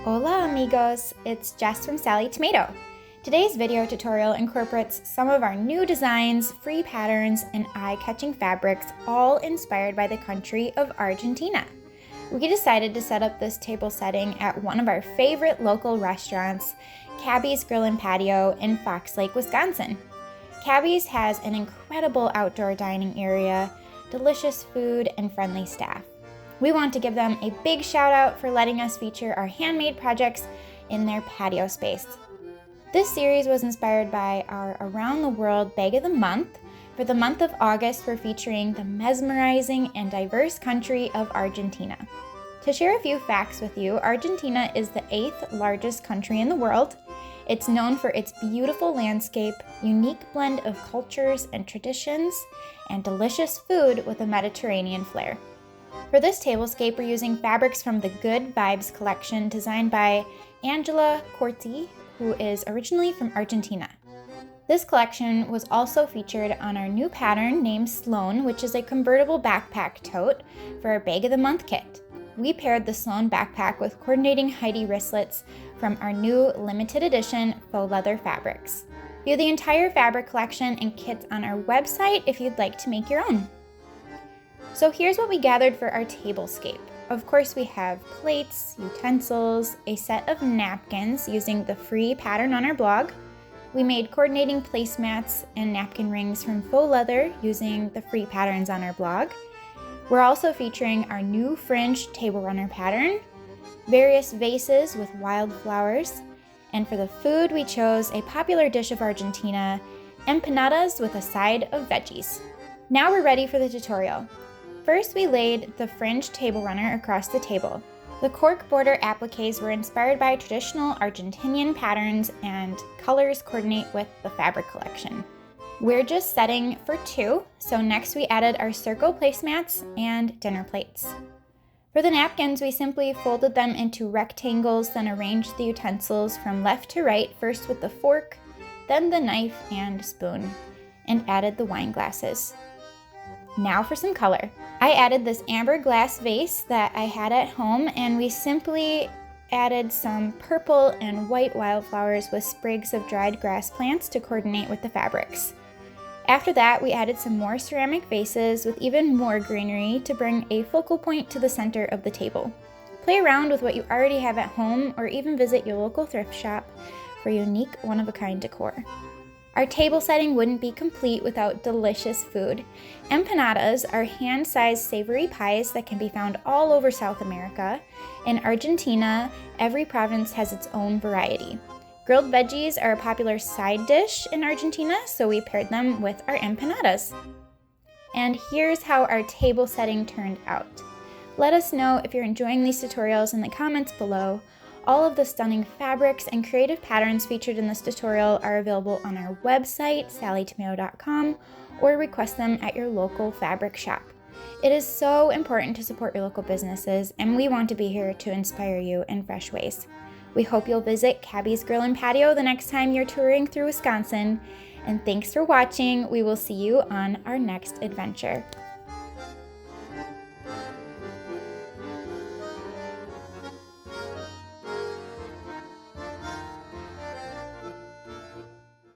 Hola amigos, it's Jess from Sallie Tomato. Today's video tutorial incorporates some of our new designs, free patterns, and eye-catching fabrics, all inspired by the country of Argentina. We decided to set up this table setting at one of our favorite local restaurants, Cabby's Grill and Patio in Fox Lake, Wisconsin. Cabby's has an incredible outdoor dining area, delicious food, and friendly staff. We want to give them a big shout out for letting us feature our handmade projects in their patio space. This series was inspired by our Around the World Bag of the Month. For the month of August, we're featuring the mesmerizing and diverse country of Argentina. To share a few facts with you, Argentina is the 8th largest country in the world. It's known for its beautiful landscape, unique blend of cultures and traditions, and delicious food with a Mediterranean flair. For this tablescape, we're using fabrics from the Good Vibes collection designed by Angela Corti, who is originally from Argentina. This collection was also featured on our new pattern named Sloan, which is a convertible backpack tote for our Bag of the Month kit. We paired the Sloan backpack with coordinating Heidi wristlets from our new limited edition faux leather fabrics. View the entire fabric collection and kits on our website if you'd like to make your own. So here's what we gathered for our tablescape. Of course, we have plates, utensils, a set of napkins using the free pattern on our blog. We made coordinating placemats and napkin rings from faux leather using the free patterns on our blog. We're also featuring our new fringe table runner pattern, various vases with wildflowers, and for the food we chose a popular dish of Argentina, empanadas with a side of veggies. Now we're ready for the tutorial. First, we laid the fringe table runner across the table. The cork border appliques were inspired by traditional Argentinian patterns and colors coordinate with the fabric collection. We're just setting for 2, so next we added our circle placemats and dinner plates. For the napkins, we simply folded them into rectangles, then arranged the utensils from left to right, first with the fork, then the knife and spoon, and added the wine glasses. Now for some color. I added this amber glass vase that I had at home, and we simply added some purple and white wildflowers with sprigs of dried grass plants to coordinate with the fabrics. After that, we added some more ceramic vases with even more greenery to bring a focal point to the center of the table. Play around with what you already have at home or even visit your local thrift shop for unique one-of-a-kind decor. Our table setting wouldn't be complete without delicious food. Empanadas are hand-sized savory pies that can be found all over South America. In Argentina, every province has its own variety. Grilled veggies are a popular side dish in Argentina, so we paired them with our empanadas. And here's how our table setting turned out. Let us know if you're enjoying these tutorials in the comments below. All of the stunning fabrics and creative patterns featured in this tutorial are available on our website, sallietomato.com, or request them at your local fabric shop. It is so important to support your local businesses, and we want to be here to inspire you in fresh ways. We hope you'll visit Cabby's Grill and Patio the next time you're touring through Wisconsin, and thanks for watching. We will see you on our next adventure.